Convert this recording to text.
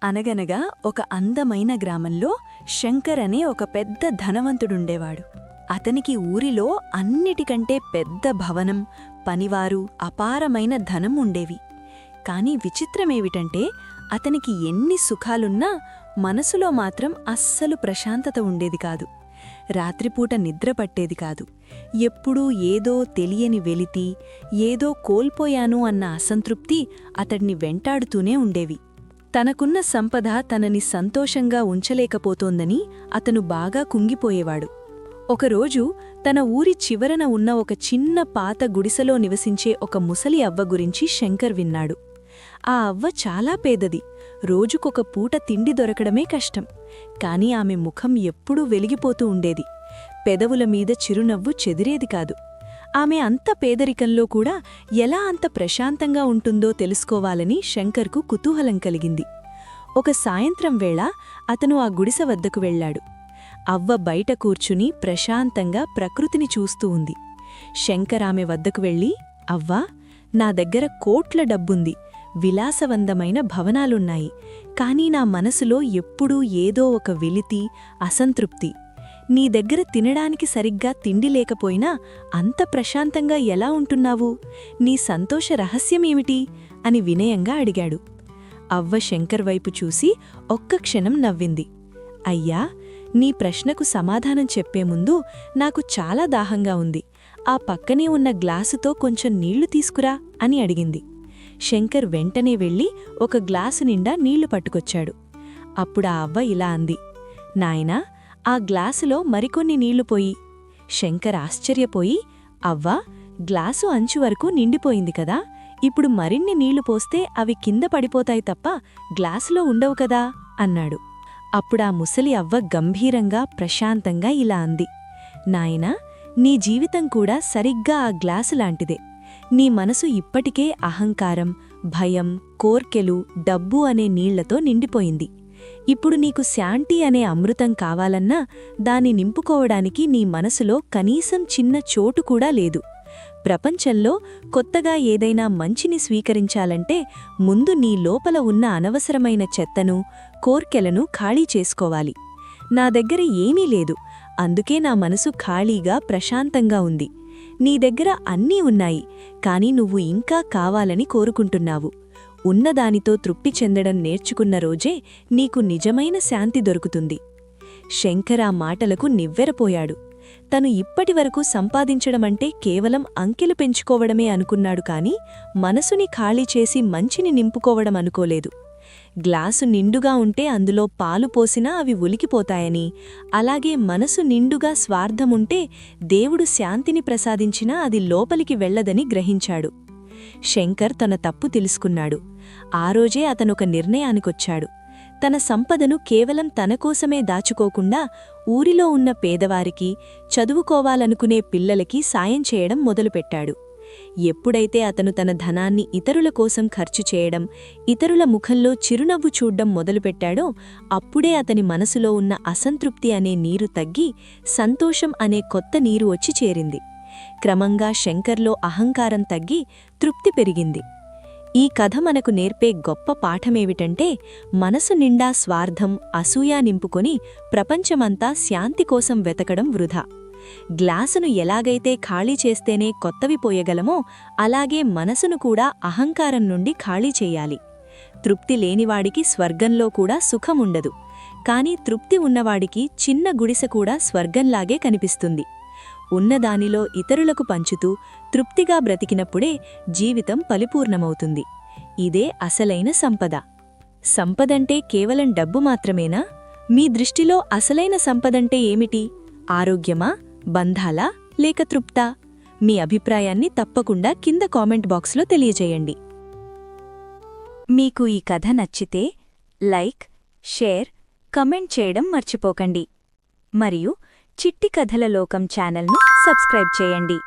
అనగనగా ఒక అందమైన గ్రామంలో శంకర్ అనే ఒక పెద్ద ధనవంతుడుండేవాడు. అతనికి ఊరిలో అన్నిటికంటే పెద్ద భవనం, పనివారు, అపారమైన ధనం ఉండేవి. కాని విచిత్రమేమిటంటే అతనికి ఎన్ని సుఖాలున్నా మనసులో మాత్రం అస్సలు ప్రశాంతత ఉండేది కాదు. రాత్రిపూట నిద్రపట్టేది కాదు. ఎప్పుడూ ఏదో తెలియని వెలితి, ఏదో కోల్పోయాను అన్న అసంతృప్తి అతడ్ని వెంటాడుతూనే ఉండేవి. తనకున్న సంపద తనని సంతోషంగా ఉంచలేకపోతోందని అతను బాగా కుంగిపోయేవాడు. ఒకరోజు తన ఊరి చివరన ఉన్న ఒక చిన్న పాత గుడిసెలో నివసించే ఒక ముసలి అవ్వ గురించి శంకర్ విన్నాడు. ఆ అవ్వ చాలా పేదది. రోజుకొక పూట తిండి దొరకడమే కష్టం. కాని ఆమె ముఖం ఎప్పుడూ వెలిగిపోతూ ఉండేది. పెదవుల మీద చిరునవ్వు చెదిరేది కాదు. ఆమె అంత పేదరికంలో కూడా ఎలా అంత ప్రశాంతంగా ఉంటుందో తెలుసుకోవాలని శంకర్కు కుతూహలం కలిగింది. ఒక సాయంత్రం వేళ అతను ఆ గుడిసె వద్దకు వెళ్లాడు. అవ్వ బయట కూర్చుని ప్రశాంతంగా ప్రకృతిని చూస్తూ ఉంది. శంకర్ ఆమె వద్దకు వెళ్ళి, అవ్వా, నా దగ్గర కోట్ల డబ్బుంది, విలాసవంతమైన భవనాలున్నాయి. కానీ నా మనసులో ఎప్పుడూ ఏదో ఒక వెలితి, అసంతృప్తి. నీ దగ్గర తినడానికి సరిగ్గా తిండి లేకపోయినా అంత ప్రశాంతంగా ఎలా ఉంటున్నావు? నీ సంతోష రహస్యమేమిటి? అని వినయంగా అడిగాడు. అవ్వ శంకర్ వైపు చూసి ఒక్క క్షణం నవ్వింది. అయ్యా, నీ ప్రశ్నకు సమాధానం చెప్పే ముందు నాకు చాలా దాహంగా ఉంది. ఆ పక్కనే ఉన్న గ్లాసుతో కొంచెం నీళ్లు తీసుకురా అని అడిగింది. శంకర్ వెంటనే వెళ్ళి ఒక గ్లాసు నిండా నీళ్లు పట్టుకొచ్చాడు. అప్పుడా అవ్వ ఇలా అంది, నాయనా, ఆ గ్లాసులో మరికొన్ని నీళ్లు పోయి. శంకర్ ఆశ్చర్యపోయి, అవ్వా, గ్లాసు అంచు వరకు నిండిపోయింది కదా, ఇప్పుడు మరిన్ని నీళ్లు పోస్తే అవి కింద పడిపోతాయి తప్ప గ్లాసులో ఉండవు కదా అన్నాడు. అప్పుడా ముసలి అవ్వ గంభీరంగా ప్రశాంతంగా ఇలా అంది, నాయనా, నీ జీవితం కూడా సరిగ్గా ఆ గ్లాసులాంటిదే. నీ మనసు ఇప్పటికే అహంకారం, భయం, కోర్కెలు, డబ్బు అనే నీళ్లతో నిండిపోయింది. ఇప్పుడు నీకు శాంతి అనే అమృతం కావాలన్నా దాన్ని నింపుకోవడానికి నీ మనసులో కనీసం చిన్న చోటు కూడా లేదు. ప్రపంచంలో కొత్తగా ఏదైనా మంచిని స్వీకరించాలంటే ముందు నీ లోపల ఉన్న అనవసరమైన చెత్తను, కోర్కెలను ఖాళీ చేసుకోవాలి. నా దగ్గర ఏమీ లేదు, అందుకే నా మనసు ఖాళీగా ప్రశాంతంగా ఉంది. నీ దగ్గర అన్నీ ఉన్నాయి, కాని నువ్వు ఇంకా కావాలని కోరుకుంటున్నావు. ఉన్నదానితో తృప్తి చెందడం నేర్చుకున్న రోజే నీకు నిజమైన శాంతి దొరుకుతుంది. శంకర్ ఆ మాటలకు నివ్వెరపోయాడు. తను ఇప్పటివరకు సంపాదించడమంటే కేవలం అంకెలు పెంచుకోవడమే అనుకున్నాడు కాని మనసుని ఖాళీ చేసి మంచిని నింపుకోవడం అనుకోలేదు. గ్లాసు నిండుగా ఉంటే అందులో పాలు పోసినా అవి ఉలికిపోతాయని, అలాగే మనసు నిండుగా స్వార్థముంటే దేవుడు శాంతిని ప్రసాదించినా అది లోపలికి వెళ్లదని గ్రహించాడు. శంకర్ తన తప్పు తెలుసుకున్నాడు. ఆ రోజే అతనొక నిర్ణయానికొచ్చాడు. తన సంపదను కేవలం తనకోసమే దాచుకోకుండా ఊరిలో ఉన్న పేదవారికి, చదువుకోవాలనుకునే పిల్లలకి సాయం చేయడం మొదలుపెట్టాడు. ఎప్పుడైతే అతను తన ధనాన్ని ఇతరుల కోసం ఖర్చు చేయడం, ఇతరుల ముఖంలో చిరునవ్వు చూడ్డం మొదలుపెట్టాడో అప్పుడే అతని మనసులో ఉన్న అసంతృప్తి అనే నీరు తగ్గి సంతోషం అనే కొత్త నీరు వచ్చి చేరింది. క్రమంగా శంకర్లో అహంకారం తగ్గి తృప్తి పెరిగింది. ఈ కథ మనకు నేర్పే గొప్ప పాఠమేమిటంటే మనసు నిండా స్వార్థం, అసూయ నింపుకొని ప్రపంచమంతా శాంతి కోసం వెతకడం వృధా. గ్లాసును ఎలాగైతే ఖాళీ చేస్తేనే కొత్తవి పోయగలమో అలాగే మనసును కూడా అహంకారం నుండి ఖాళీ చెయ్యాలి. తృప్తి లేనివాడికి స్వర్గంలో కూడా సుఖముండదు. కాని తృప్తి ఉన్నవాడికి చిన్న గుడిసె కూడా స్వర్గంలాగే కనిపిస్తుంది. ఉన్నదానిలో ఇతరులకు పంచుతూ తృప్తిగా బ్రతికినప్పుడే జీవితం పరిపూర్ణమవుతుంది. ఇదే అసలైన సంపద. సంపదంటే కేవలం డబ్బు మాత్రమేనా? మీ దృష్టిలో అసలైన సంపదంటే ఏమిటి? ఆరోగ్యమా, బంధాలా, లేక తృప్తా? మీ అభిప్రాయాన్ని తప్పకుండా కింద కామెంట్ బాక్స్లో తెలియజేయండి. మీకు ఈ కథ నచ్చితే లైక్, షేర్, కమెంట్ చేయడం మర్చిపోకండి. మరియు చిట్టి కథల లోకం ఛానల్ను సబ్స్క్రైబ్ చేయండి.